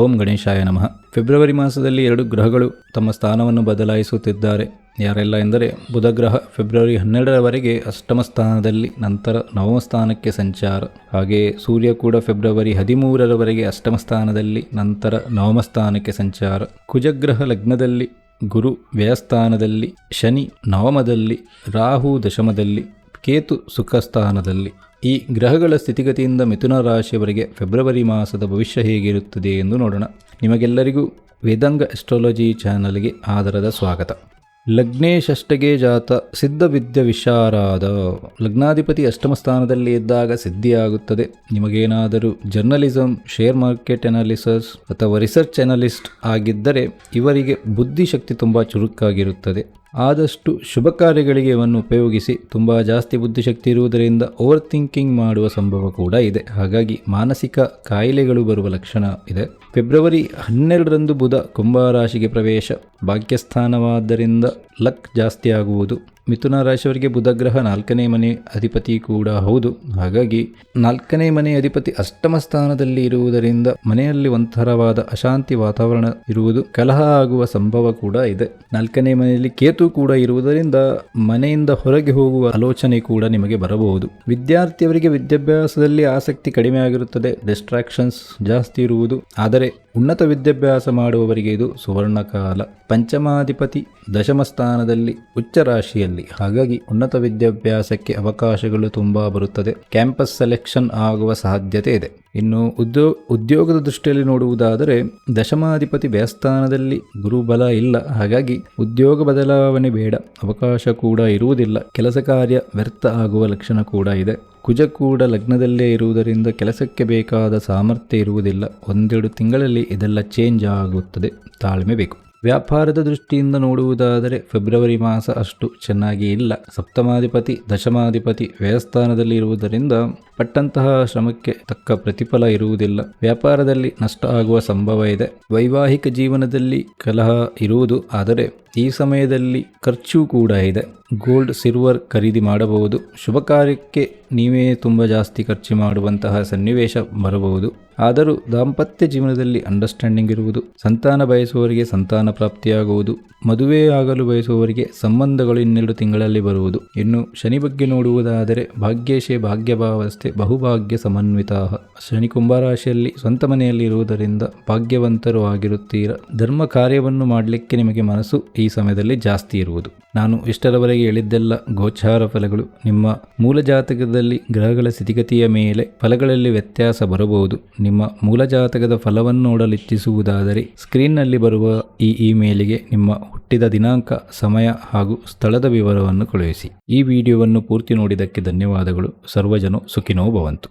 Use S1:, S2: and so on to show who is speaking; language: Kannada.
S1: ಓಂ ಗಣೇಶಾಯ ನಮಃ. ಫೆಬ್ರವರಿ ಮಾಸದಲ್ಲಿ 2 ಗ್ರಹಗಳು ತಮ್ಮ ಸ್ಥಾನವನ್ನು ಬದಲಾಯಿಸುತ್ತಿದ್ದಾರೆ. ಯಾರೆಲ್ಲ ಎಂದರೆ ಬುಧ ಗ್ರಹ ಫೆಬ್ರವರಿ 12ರವರೆಗೆ ಅಷ್ಟಮ ಸ್ಥಾನದಲ್ಲಿ, ನಂತರ ನವಮ ಸ್ಥಾನಕ್ಕೆ ಸಂಚಾರ. ಹಾಗೆಯೇ ಸೂರ್ಯ ಕೂಡ ಫೆಬ್ರವರಿ 13ರವರೆಗೆ ಅಷ್ಟಮ ಸ್ಥಾನದಲ್ಲಿ, ನಂತರ ನವಮ ಸ್ಥಾನಕ್ಕೆ ಸಂಚಾರ. ಕುಜಗ್ರಹ ಲಗ್ನದಲ್ಲಿ, ಗುರು ವ್ಯಯಸ್ಥಾನದಲ್ಲಿ, ಶನಿ ನವಮದಲ್ಲಿ, ರಾಹು ದಶಮದಲ್ಲಿ, ಕೇತು ಸುಖ ಸ್ಥಾನದಲ್ಲಿ. ಈ ಗ್ರಹಗಳ ಸ್ಥಿತಿಗತಿಯಿಂದ ಮಿಥುನ ರಾಶಿಯವರಿಗೆ ಫೆಬ್ರವರಿ ಮಾಸದ ಭವಿಷ್ಯ ಹೇಗಿರುತ್ತದೆ ಎಂದು ನೋಡೋಣ. ನಿಮಗೆಲ್ಲರಿಗೂ ವೇದಾಂಗ ಅಸ್ಟ್ರಾಲಜಿ ಚಾನಲ್ಗೆ ಆದರದ ಸ್ವಾಗತ. ಲಗ್ನೇ ಷಷ್ಠಗೆ ಜಾತ ಸಿದ್ಧ ವಿದ್ಯ ವಿಶಾರಾದ. ಲಗ್ನಾಧಿಪತಿ ಅಷ್ಟಮ ಸ್ಥಾನದಲ್ಲಿ ಇದ್ದಾಗ ಸಿದ್ಧಿಯಾಗುತ್ತದೆ. ನಿಮಗೇನಾದರೂ ಜರ್ನಲಿಸಮ್, ಶೇರ್ ಮಾರ್ಕೆಟ್ ಅನಾಲಿಸಿಸ್ ಅಥವಾ ರಿಸರ್ಚ್ ಅನಾಲಿಸ್ಟ್ ಆಗಿದ್ದರೆ ಇವರಿಗೆ ಬುದ್ಧಿಶಕ್ತಿ ತುಂಬ ಚುರುಕಾಗಿರುತ್ತದೆ. ಆದಷ್ಟು ಶುಭ ಕಾರ್ಯಗಳಿಗೆ ಇವನ್ನು ಉಪಯೋಗಿಸಿ. ತುಂಬ ಜಾಸ್ತಿ ಬುದ್ಧಿಶಕ್ತಿ ಇರುವುದರಿಂದ ಓವರ್ ಥಿಂಕಿಂಗ್ ಮಾಡುವ ಸಂಭವ ಕೂಡ ಇದೆ. ಹಾಗಾಗಿ ಮಾನಸಿಕ ಕಾಯಿಲೆಗಳು ಬರುವ ಲಕ್ಷಣ ಇದೆ. ಫೆಬ್ರವರಿ 12ರಂದು ಬುಧ ಕುಂಭರಾಶಿಗೆ ಪ್ರವೇಶ. ಭಾಗ್ಯಸ್ಥಾನವಾದ್ದರಿಂದ ಲಕ್ ಜಾಸ್ತಿ ಆಗುವುದು. ಮಿಥುನ ರಾಶಿಯವರಿಗೆ ಬುಧ ಗ್ರಹ 4ನೇ ಮನೆ ಅಧಿಪತಿ ಕೂಡ ಹೌದು. ಹಾಗಾಗಿ 4ನೇ ಮನೆ ಅಧಿಪತಿ ಅಷ್ಟಮ ಸ್ಥಾನದಲ್ಲಿ ಇರುವುದರಿಂದ ಮನೆಯಲ್ಲಿ ಒಂಥರವಾದ ಅಶಾಂತಿ ವಾತಾವರಣ ಇರುವುದು, ಕಲಹ ಆಗುವ ಸಂಭವ ಕೂಡ ಇದೆ. 4ನೇ ಮನೆಯಲ್ಲಿ ಕೇತು ಕೂಡ ಇರುವುದರಿಂದ ಮನೆಯಿಂದ ಹೊರಗೆ ಹೋಗುವ ಆಲೋಚನೆ ಕೂಡ ನಿಮಗೆ ಬರಬಹುದು. ವಿದ್ಯಾರ್ಥಿಯವರಿಗೆ ವಿದ್ಯಾಭ್ಯಾಸದಲ್ಲಿ ಆಸಕ್ತಿ ಕಡಿಮೆ ಆಗಿರುತ್ತದೆ. ಡಿಸ್ಟ್ರಾಕ್ಷನ್ಸ್ ಜಾಸ್ತಿ ಇರುವುದು. ಆದರೆ ಉನ್ನತ ವಿದ್ಯಾಭ್ಯಾಸ ಮಾಡುವವರಿಗೆ ಇದು ಸುವರ್ಣ ಕಾಲ. ಪಂಚಮಾಧಿಪತಿ ದಶಮ ಸ್ಥಾನದಲ್ಲಿ, ಉಚ್ಚ ರಾಶಿಯಲ್ಲಿ. ಹಾಗಾಗಿ ಉನ್ನತ ವಿದ್ಯಾಭ್ಯಾಸಕ್ಕೆ ಅವಕಾಶಗಳು ತುಂಬಾ ಬರುತ್ತದೆ. ಕ್ಯಾಂಪಸ್ ಸೆಲೆಕ್ಷನ್ ಆಗುವ ಸಾಧ್ಯತೆ ಇದೆ. ಇನ್ನು ಉದ್ಯೋಗದ ದೃಷ್ಟಿಯಲ್ಲಿ ನೋಡುವುದಾದರೆ ದಶಮಾಧಿಪತಿ ವ್ಯಯಸ್ಥಾನದಲ್ಲಿ, ಗುರುಬಲ ಇಲ್ಲ. ಹಾಗಾಗಿ ಉದ್ಯೋಗ ಬದಲಾವಣೆ ಬೇಡ, ಅವಕಾಶ ಕೂಡ ಇರುವುದಿಲ್ಲ. ಕೆಲಸ ಕಾರ್ಯ ವ್ಯರ್ಥ ಆಗುವ ಲಕ್ಷಣ ಕೂಡ ಇದೆ. ಕುಜ ಕೂಡ ಲಗ್ನದಲ್ಲೇ ಇರುವುದರಿಂದ ಕೆಲಸಕ್ಕೆ ಬೇಕಾದ ಸಾಮರ್ಥ್ಯ ಇರುವುದಿಲ್ಲ. 1-2 ತಿಂಗಳಲ್ಲಿ ಇದೆಲ್ಲ ಚೇಂಜ್ ಆಗುತ್ತದೆ. ತಾಳ್ಮೆ ಬೇಕು. ವ್ಯಾಪಾರದ ದೃಷ್ಟಿಯಿಂದ ನೋಡುವುದಾದರೆ ಫೆಬ್ರವರಿ ಮಾಸ ಅಷ್ಟು ಚೆನ್ನಾಗಿ ಇಲ್ಲ. ಸಪ್ತಮಾಧಿಪತಿ ದಶಮಾಧಿಪತಿ ವ್ಯಯಸ್ಥಾನದಲ್ಲಿ ಇರುವುದರಿಂದ ಪಟ್ಟಂತಹ ಶ್ರಮಕ್ಕೆ ತಕ್ಕ ಪ್ರತಿಫಲ ಇರುವುದಿಲ್ಲ. ವ್ಯಾಪಾರದಲ್ಲಿ ನಷ್ಟ ಆಗುವ ಸಂಭವ ಇದೆ. ವೈವಾಹಿಕ ಜೀವನದಲ್ಲಿ ಕಲಹ ಇರುವುದು. ಆದರೆ ಈ ಸಮಯದಲ್ಲಿ ಖರ್ಚು ಕೂಡ ಇದೆ. ಗೋಲ್ಡ್, ಸಿಲ್ವರ್ ಖರೀದಿ ಮಾಡಬಹುದು. ಶುಭ ಕಾರ್ಯಕ್ಕೆ ನೀವೇ ತುಂಬ ಜಾಸ್ತಿ ಖರ್ಚು ಮಾಡುವಂತಹ ಸನ್ನಿವೇಶ ಬರಬಹುದು. ಆದರೂ ದಾಂಪತ್ಯ ಜೀವನದಲ್ಲಿ ಅಂಡರ್ಸ್ಟ್ಯಾಂಡಿಂಗ್ ಇರುವುದು. ಸಂತಾನ ಬಯಸುವವರಿಗೆ ಸಂತಾನ ಪ್ರಾಪ್ತಿಯಾಗುವುದು. ಮದುವೆ ಆಗಲು ಬಯಸುವವರಿಗೆ ಸಂಬಂಧಗಳು 2 ತಿಂಗಳಲ್ಲಿ ಬರುವುದು. ಇನ್ನು ಶನಿ ಬಗ್ಗೆ ನೋಡುವುದಾದರೆ ಭಾಗ್ಯೇಶೆ ಭಾಗ್ಯಭಾವಸ್ಥೆ ಬಹುಭಾಗ್ಯ ಸಮನ್ವಿತ. ಶನಿ ಕುಂಭರಾಶಿಯಲ್ಲಿ ಸ್ವಂತ ಮನೆಯಲ್ಲಿ ಇರುವುದರಿಂದ ಭಾಗ್ಯವಂತರು ಆಗಿರುತ್ತೀರ. ಧರ್ಮ ಕಾರ್ಯವನ್ನು ಮಾಡಲಿಕ್ಕೆ ನಿಮಗೆ ಮನಸ್ಸು ಈ ಸಮಯದಲ್ಲಿ ಜಾಸ್ತಿ ಇರುವುದು. ನಾನು ಇಷ್ಟರವರೆಗೆ ಹೇಳಿದ್ದೆಲ್ಲ ಗೋಚಾರ ಫಲಗಳು. ನಿಮ್ಮ ಮೂಲ ಜಾತಕದಲ್ಲಿ ಗ್ರಹಗಳ ಸ್ಥಿತಿಗತಿಯ ಮೇಲೆ ಫಲಗಳಲ್ಲಿ ವ್ಯತ್ಯಾಸ ಬರಬಹುದು. ನಿಮ್ಮ ಮೂಲ ಜಾತಕದ ಫಲವನ್ನು ನೋಡಲು ಇಚ್ಛಿಸುವುದಾದರೆ ಸ್ಕ್ರೀನ್ನಲ್ಲಿ ಬರುವ ಈ ಇಮೇಲಿಗೆ ನಿಮ್ಮ ಹುಟ್ಟಿದ ದಿನಾಂಕ, ಸಮಯ ಹಾಗೂ ಸ್ಥಳದ ವಿವರವನ್ನು ಕಳುಹಿಸಿ. ಈ ವಿಡಿಯೋವನ್ನು ಪೂರ್ತಿ ನೋಡಿದ್ದಕ್ಕೆ ಧನ್ಯವಾದಗಳು. ಸರ್ವಜನೋ ಸುಖಿನೋ ಭವಂತು.